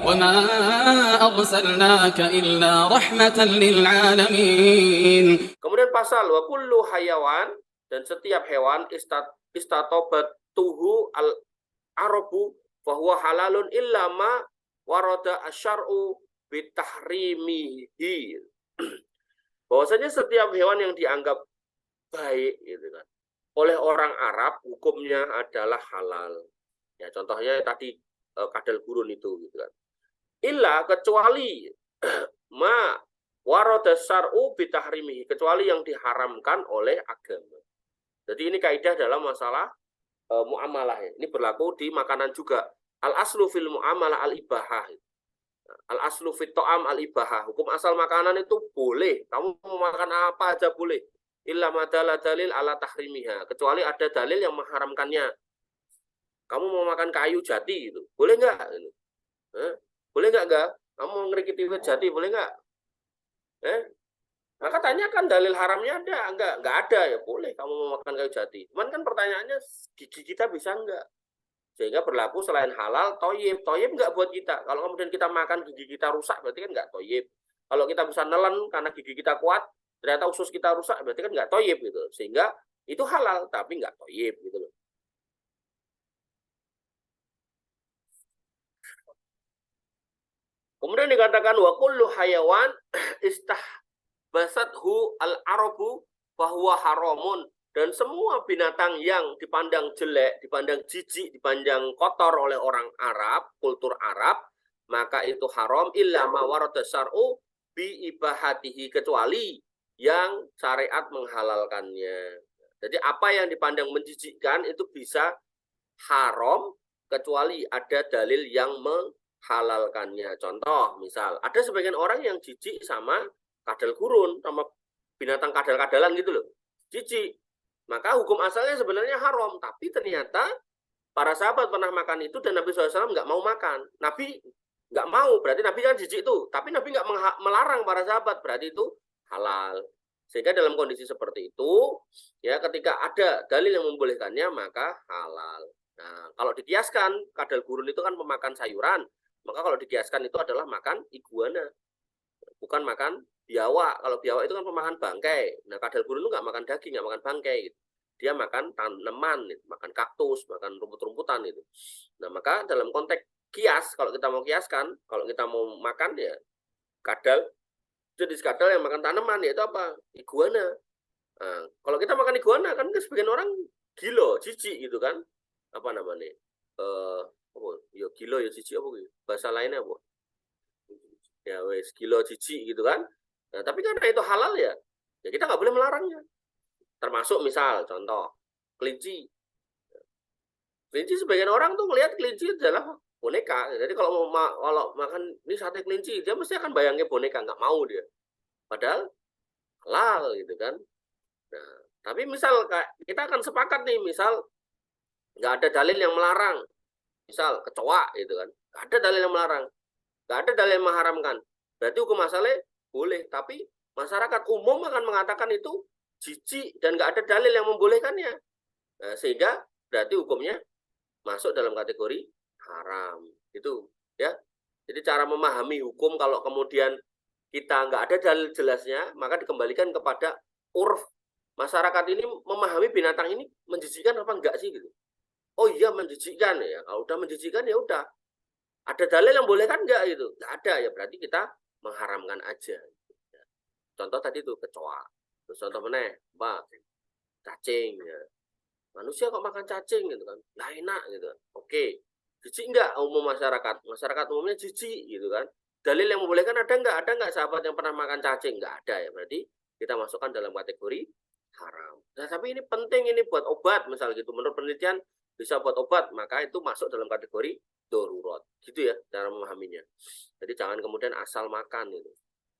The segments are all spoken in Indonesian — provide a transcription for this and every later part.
وما أرسلناك إلا رحمة للعالمين. Kemudian pasal wa kullu hayawan, dan setiap hewan istatobat tuhu al arabu fahuwa halalun illa ma warada asyar'u bitahrimihi. Bahwasanya setiap hewan yang dianggap baik gitu kan oleh orang Arab, hukumnya adalah halal. Ya, contohnya tadi kadal gurun itu gitu kan. Illa, kecuali ma warada syar'u bitahrimihi, kecuali yang diharamkan oleh agama. Jadi ini kaidah dalam masalah muamalah ya. Ini berlaku di makanan juga. Al aslu fil muamalah al ibahah. Al aslu fit ta'am al ibahah. Hukum asal makanan itu boleh. Kamu mau makan apa aja boleh. Illa madalla dalil ala tahrimiha. Kecuali ada dalil yang mengharamkannya. Kamu mau makan kayu jati gitu. Boleh nggak? Boleh nggak? Kamu mau ngerikiti jati boleh nggak? Maka tanyakan dalil haramnya ada, enggak ada ya boleh kamu mau makan kayu jati. Cuman kan pertanyaannya gigi kita bisa enggak? Sehingga berlaku selain halal toyib. Toyib enggak buat kita. Kalau kemudian kita makan gigi kita rusak berarti kan enggak toyib. Kalau kita bisa nelen karena gigi kita kuat, ternyata usus kita rusak berarti kan enggak toyib gitu. Sehingga itu halal tapi enggak toyib gitu loh. Kemudian dikatakan wa kullu hayawan istahbasathu al-arabu bahwa haramun, dan semua binatang yang dipandang jelek, dipandang jijik, dipandang kotor oleh orang Arab, kultur Arab, maka itu haram illa ma warada syar'u bi ibahatihi, kecuali yang syariat menghalalkannya. Jadi apa yang dipandang menjijikkan itu bisa haram kecuali ada dalil yang menghalalkannya. Contoh, misal ada sebagian orang yang jijik sama kadal gurun, sama binatang kadal-kadalan gitu loh. Jijik. Maka hukum asalnya sebenarnya haram, tapi ternyata para sahabat pernah makan itu dan Nabi SAW nggak mau makan. Nabi nggak mau, berarti Nabi kan jijik itu. Tapi Nabi nggak melarang para sahabat, berarti itu halal. Sehingga dalam kondisi seperti itu, ya ketika ada dalil yang membolehkannya, maka halal. Nah, kalau dikiaskan, kadal gurun itu kan pemakan sayuran. Maka kalau dikiaskan itu adalah makan iguana, bukan makan biawak. Kalau biawak itu kan pemakan bangkai. Nah, kadal gurun itu nggak makan daging, nggak makan bangkai. Gitu. Dia makan tanaman, gitu. Makan kaktus, makan rumput-rumputan itu. Nah, maka dalam konteks kias, kalau kita mau kiaskan, kalau kita mau makan ya kadal, jenis kadal yang makan tanaman yaitu apa? Iguana. Nah, kalau kita makan iguana kan sebagian orang gilo, jijik gitu kan? Apa namanya? Ya gilo ya jijik apa gitu? Bahasa lainnya apa? Ya wes kilo jijik gitu kan. Nah, tapi karena itu halal ya kita nggak boleh melarangnya. Termasuk misal contoh kelinci. Kelinci sebagian orang tuh melihat kelinci adalah boneka. Jadi kalau makan ini sate kelinci, dia mesti akan bayangin boneka, nggak mau dia. Padahal halal gitu kan. Nah, tapi misal kita akan sepakat nih, misal nggak ada dalil yang melarang. Misal kecoa gitu kan. Nggak ada dalil yang melarang. Nggak ada dalil yang mengharamkan. Berarti hukum asalnya boleh, tapi masyarakat umum akan mengatakan itu jijik dan nggak ada dalil yang membolehkannya. Nah, sehingga berarti hukumnya masuk dalam kategori haram. Itu ya. Jadi cara memahami hukum kalau kemudian kita nggak ada dalil jelasnya, maka dikembalikan kepada urf. Masyarakat ini memahami binatang ini menjijikkan apa enggak sih gitu. Oh iya menjijikkan ya. Kalau udah menjijikkan ya udah. Ada dalil yang boleh kan enggak gitu? Enggak ada ya, berarti kita mengharamkan aja. Contoh tadi tuh kecoa. Terus contoh mana? Mbak, cacing ya. Manusia kok makan cacing gitu kan? Nggak enak gitu kan. Oke. Jijik enggak umum masyarakat? Masyarakat umumnya jijik gitu kan. Dalil yang membolehkan ada enggak? Ada enggak sahabat yang pernah makan cacing? Enggak ada ya. Berarti kita masukkan dalam kategori haram. Nah, tapi ini penting ini buat obat misal gitu. Menurut penelitian bisa buat obat, maka itu masuk dalam kategori darurat. Gitu ya cara memahaminya. Jadi jangan kemudian asal makan gitu.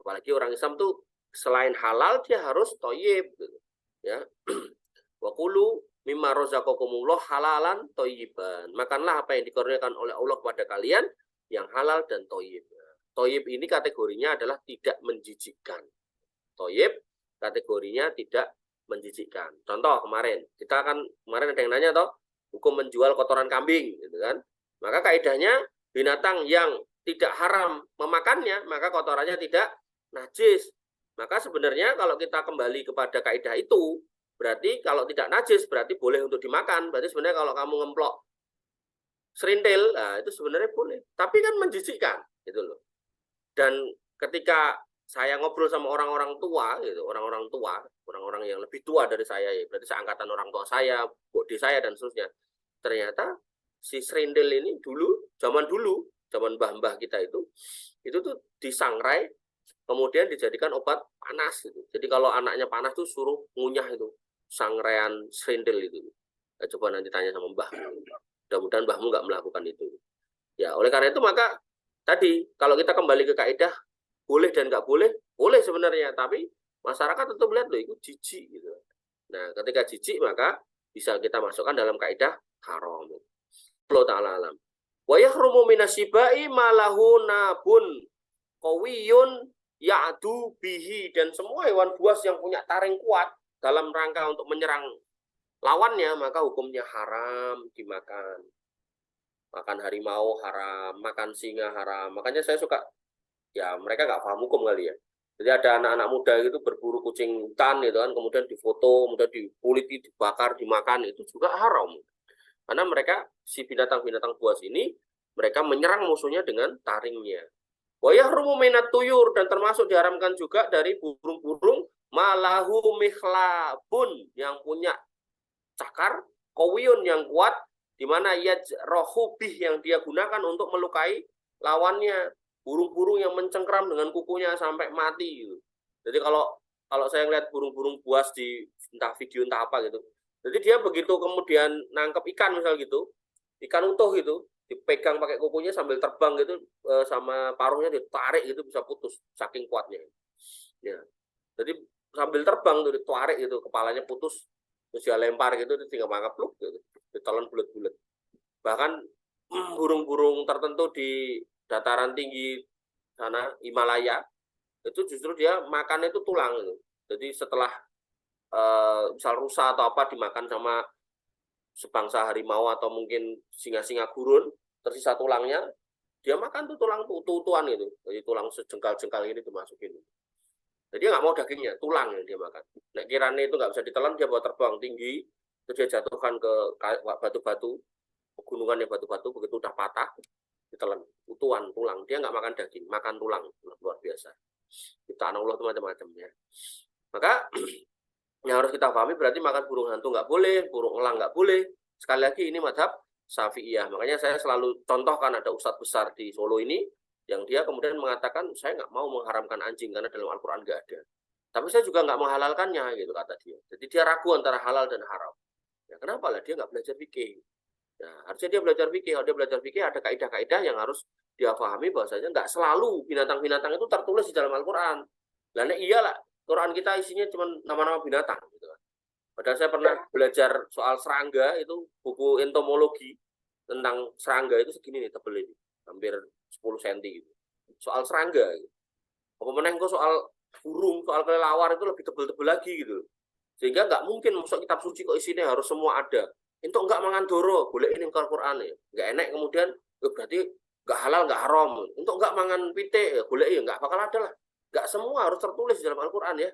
Apalagi orang Islam tuh selain halal dia harus thayyib gitu. Ya. Wa kulu mimma razaqakumullah halalan thayyiban. Makanlah apa yang dikurniakan oleh Allah kepada kalian yang halal dan thayyib. Thayyib ini kategorinya adalah tidak menjijikkan. Thayyib kategorinya tidak menjijikkan. Contoh kemarin ada yang nanya toh hukum menjual kotoran kambing gitu kan. Maka kaidahnya binatang yang tidak haram memakannya, maka kotorannya tidak najis. Maka sebenarnya kalau kita kembali kepada kaidah itu, berarti kalau tidak najis berarti boleh untuk dimakan. Berarti sebenarnya kalau kamu ngemplok serintil, nah itu sebenarnya boleh. Tapi kan menjijikkan, gitu loh. Dan ketika saya ngobrol sama orang-orang tua, gitu, orang-orang yang lebih tua dari saya, ya, berarti seangkatan orang tua saya, bude saya dan seterusnya. Ternyata si serintil ini zaman mbah-mbah kita itu tuh disangrai, kemudian dijadikan obat panas gitu. Jadi kalau anaknya panas tuh suruh ngunyah itu sangrean serintil itu. Nah, coba nanti tanya sama mbahmu. Mudah-mudahan mbahmu nggak melakukan itu. Ya, oleh karena itu maka tadi kalau kita kembali ke kaidah boleh dan nggak boleh, boleh sebenarnya, tapi masyarakat tentu melihat loh itu jijik gitu. Nah, ketika jijik maka bisa kita masukkan dalam kaidah haram. Allah taala alam. Wa yahrumu minasyibai malahu nabun qawiyun ya'du bihi, dan semua hewan buas yang punya taring kuat dalam rangka untuk menyerang lawannya maka hukumnya haram dimakan. Makan harimau haram, makan singa haram. Makanya saya suka, ya mereka nggak paham hukum kali ya. Jadi ada anak-anak muda itu berburu kucing hutan gitu kan, kemudian difoto, kemudian dikuliti, dibakar, dimakan, itu juga haram. Karena mereka, si binatang-binatang buas ini, mereka menyerang musuhnya dengan taringnya. Wa yahrumu minat tuyur, dan termasuk diharamkan juga dari burung-burung malahu mikhlabun, yang punya cakar, kawiyun yang kuat, di mana yajrohu bih, yang dia gunakan untuk melukai lawannya. Burung-burung yang mencengkram dengan kukunya sampai mati gitu. Jadi kalau saya ngeliat burung-burung buas di entah video entah apa gitu, jadi dia begitu kemudian nangkep ikan misal gitu, ikan utuh gitu, dipegang pakai kukunya sambil terbang gitu, sama paruhnya ditarik gitu bisa putus saking kuatnya. Ya. Jadi sambil terbang tuh ditarik gitu, kepalanya putus, terus dia lempar gitu, tinggal mangkap pluk gitu, ditelan bulat-bulat. Bahkan burung-burung tertentu di dataran tinggi sana Himalaya itu justru dia makannya itu tulang gitu. Jadi setelah misal rusa atau apa dimakan sama sebangsa harimau atau mungkin singa-singa gurun, tersisa tulangnya, dia makan tuh tulang utuh-utuhan itu. Jadi tulang sejengkal-jengkal ini dimasukin. Jadi dia nggak mau dagingnya, tulang yang dia makan. Nek kirane itu nggak bisa ditelan, dia bawa terbang tinggi, terus dia jatuhkan ke batu-batu, pegunungan yang batu-batu, begitu udah patah, ditelan utuhan tulang. Dia nggak makan daging, makan tulang. Luar biasa. Ciptaan Allah itu macam-macam ya. Maka yang harus kita pahami berarti makan burung hantu nggak boleh, burung elang nggak boleh. Sekali lagi ini mazhab Syafi'iyah. Makanya saya selalu contohkan ada ustadz besar di Solo ini yang dia kemudian mengatakan saya nggak mau mengharamkan anjing karena dalam Al-Quran nggak ada. Tapi saya juga nggak menghalalkannya gitu kata dia. Jadi dia ragu antara halal dan haram. Ya kenapa lah dia nggak belajar fikih? Ya, harusnya dia belajar fikih. Kalau dia belajar fikih ada kaidah-kaidah yang harus dia pahami, bahwasanya nggak selalu binatang-binatang itu tertulis di dalam Al-Quran. Lainnya iyalah, Quran kita isinya cuma nama-nama binatang. Gitu. Padahal saya pernah belajar soal serangga, itu buku entomologi tentang serangga itu segini nih tebel ini, hampir 10 cm gitu. Soal serangga. Gitu. Apa meneng kok soal burung, soal kelelawar itu lebih tebel-tebel lagi gitu. Sehingga nggak mungkin masuk kitab suci kok isinya harus semua ada. Itu enggak mangan doro, boleh ini ke Al-Quran ya. Enggak enak kemudian berarti enggak halal, enggak haram. Untuk enggak mangan pitik ya boleh ya, enggak bakal ada lah. Enggak semua harus tertulis di dalam Al-Quran ya.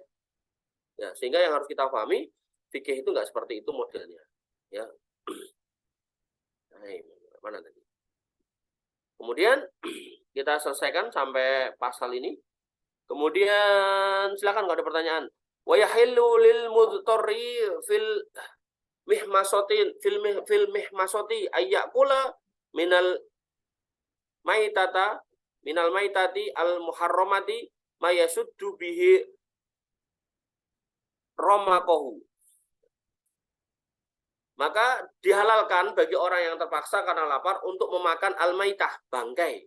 Ya, sehingga yang harus kita pahami, fikih itu enggak seperti itu modelnya. Ya. Nah, mana tadi? Kemudian kita selesaikan sampai pasal ini. Kemudian silakan kalau ada pertanyaan. Wa yahillu lil mudtarri fil mihmasoti ayyakula minal maitati al muharramati mayasuddu bihi romakohu. Maka dihalalkan bagi orang yang terpaksa karena lapar untuk memakan al-maitah, bangkai,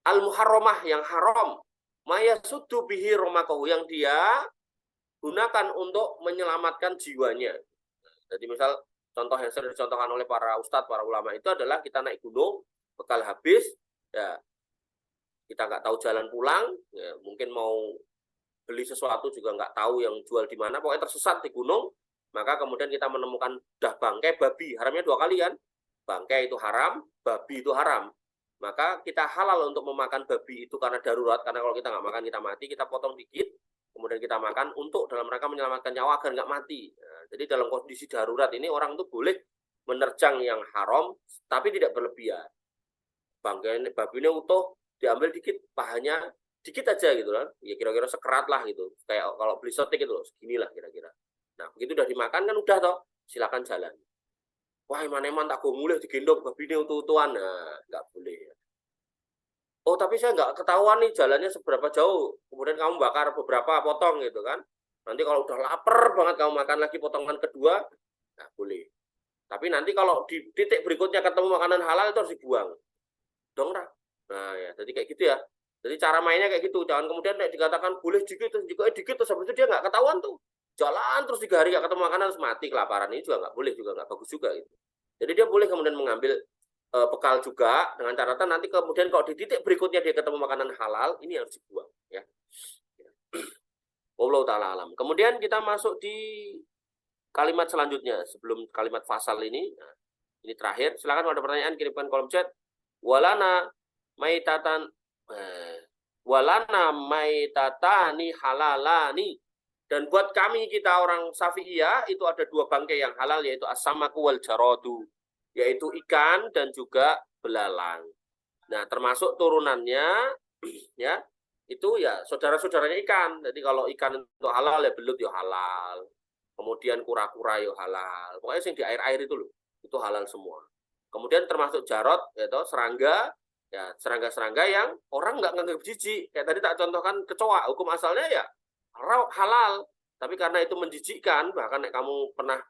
al-muharramah yang haram, mayasuddu bihi romakohu, yang dia gunakan untuk menyelamatkan jiwanya. Jadi misal contoh yang sering dicontohkan oleh para ustadz, para ulama itu adalah kita naik gunung, bekal habis, ya kita nggak tahu jalan pulang, ya, mungkin mau beli sesuatu juga nggak tahu yang jual di mana, pokoknya tersesat di gunung, maka kemudian kita menemukan dah bangkai babi, haramnya 2 kali kan, bangkai itu haram, babi itu haram. maka kita halal untuk memakan babi itu karena darurat, karena kalau kita nggak makan kita mati, kita potong dikit, kemudian kita makan untuk dalam rangka menyelamatkan nyawa agar nggak mati. Nah, jadi dalam kondisi darurat ini orang tuh boleh menerjang yang haram, tapi tidak berlebihan. Bangkai babi ini utuh, diambil dikit, pahanya dikit aja gitu kan, ya kira-kira sekerat lah gitu, kayak kalau beli sotik itu loh, segini lah kira-kira. Nah begitu udah dimakan kan udah toh, silakan jalan. Wah eman-eman tak gue mulai digendong babi ini utuh-utuhan, nah nggak boleh. Oh tapi saya nggak ketahuan nih jalannya seberapa jauh, kemudian kamu bakar beberapa potong gitu kan, nanti kalau udah lapar banget kamu makan lagi potongan kedua, nggak boleh. Tapi nanti kalau di titik berikutnya ketemu makanan halal itu harus dibuang dong. Nah ya jadi kayak gitu ya. Jadi cara mainnya kayak gitu, jangan kemudian dikatakan boleh dikit terus juga dikit terus habis itu dia nggak ketahuan tuh jalan terus 3 hari nggak ketemu makanan terus mati kelaparan, ini juga nggak boleh, juga nggak bagus juga gitu. Jadi dia boleh kemudian mengambil bekal juga dengan catatan nanti kemudian kalau di titik berikutnya dia ketemu makanan halal ini harus dibuang ya. Wallahu taala alam. Kemudian kita masuk di kalimat selanjutnya sebelum kalimat fasal ini. Nah, ini terakhir. Silakan kalau ada pertanyaan kirimkan kolom chat. Walana maitatan walana maitatani halalani, dan buat kami kita orang Syafi'iyah itu ada 2 bangkai yang halal, yaitu as-samaku wal jaradu, yaitu ikan dan juga belalang. Nah termasuk turunannya ya itu ya saudara-saudaranya ikan. Jadi kalau ikan itu halal ya belut ya halal, kemudian kura-kura ya halal, pokoknya yang di air-air itu loh itu halal semua. Kemudian termasuk jarot, yaitu serangga, ya serangga-serangga yang orang nggak nganggap jijik. Kayak tadi tak contohkan kecoa, hukum asalnya ya halal, tapi karena itu menjijikkan, bahkan kamu pernah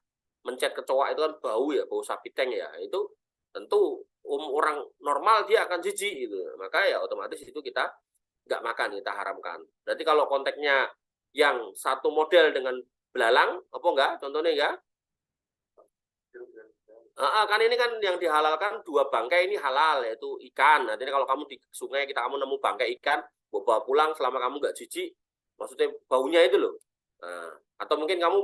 mencet kecoa itu kan bau ya, bau sapi teng ya, itu tentu orang normal dia akan jijik gitu. Maka ya otomatis itu kita nggak makan, kita haramkan. Berarti kalau konteksnya yang satu model dengan belalang, apa enggak? Contohnya enggak? Kan ini kan yang dihalalkan 2 bangkai ini halal, yaitu ikan. Nanti kalau kamu di sungai kamu nemu bangkai ikan, bawa pulang selama kamu nggak jijik, maksudnya baunya itu loh. Nah, atau mungkin kamu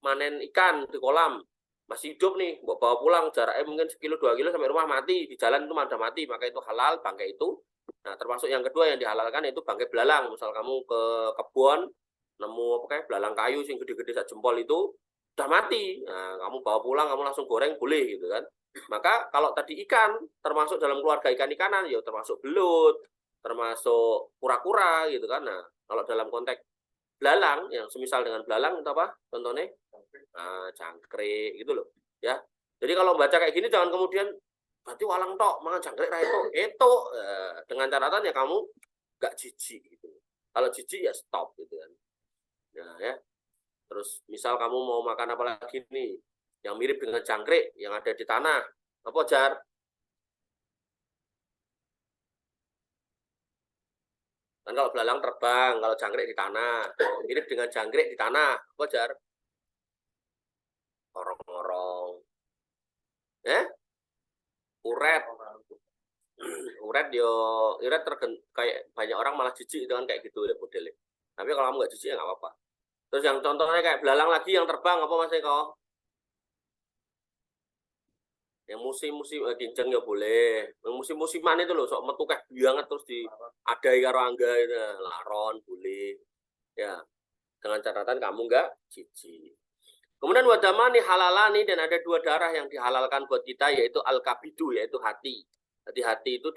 manen ikan di kolam, masih hidup nih, bawa pulang jaraknya mungkin 1 kilo 2 kilo sampai rumah mati, di jalan itu ada mati, maka itu halal bangkai itu. Nah, termasuk yang kedua yang dihalalkan itu bangkai belalang. Misal kamu ke kebun nemu apa kayak belalang kayu yang gede-gede sak jempol itu udah mati, nah, kamu bawa pulang, kamu langsung goreng boleh gitu kan. Maka kalau tadi ikan termasuk dalam keluarga ikan-ikanan, ya termasuk belut, termasuk kura-kura gitu kan. Nah, kalau dalam konteks belalang, yang semisal dengan belalang itu apa? Contohnya, jangkrik gitu loh, ya. Jadi kalau baca kayak gini jangan kemudian berarti walang tok, mangan jangkrik ra itu, dengan catatan ya kamu nggak jijik gitu. Kalau jijik ya stop gitu kan. Nah ya. Terus misal kamu mau makan apa lagi nih yang mirip dengan jangkrik yang ada di tanah, apa Jar? Kan kalau belalang terbang, kalau jangkrik di tanah, mirip dengan jangkrik di tanah, apa Jar? Orong-orong, uret, uret yo, uret kayak banyak orang malah jijik dengan kayak gitu ya modelnya. Tapi kalau kamu nggak jijik ya nggak apa-apa. Terus yang contohnya kayak belalang lagi yang terbang apa Mas Eko? Yang musim-musim kinceng ya boleh. Yang musim-musiman itu loh, sok metu kayak banget terus di adai karo angga itu, laron boleh. Ya, dengan catatan kamu enggak jijik. Kemudian wadamani halalani, dan ada 2 darah yang dihalalkan buat kita, yaitu al-kabidu, yaitu hati. Jadi hati itu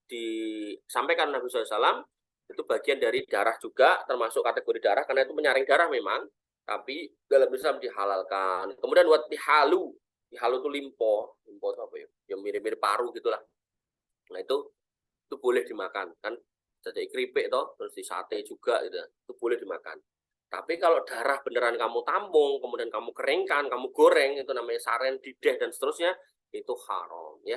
disampaikan Nabi SAW, itu bagian dari darah juga, termasuk kategori darah, karena itu menyaring darah memang, tapi dalam Islam dihalalkan. Kemudian watihalu, halu itu limpo itu apa ya? Yang mirip-mirip paru gitulah. Nah itu boleh dimakan kan, jadi keripik toh, terus di sate juga gitu. Itu boleh dimakan. Tapi kalau darah beneran kamu tampung, kemudian kamu keringkan, kamu goreng, itu namanya saren, dideh dan seterusnya, itu haram ya.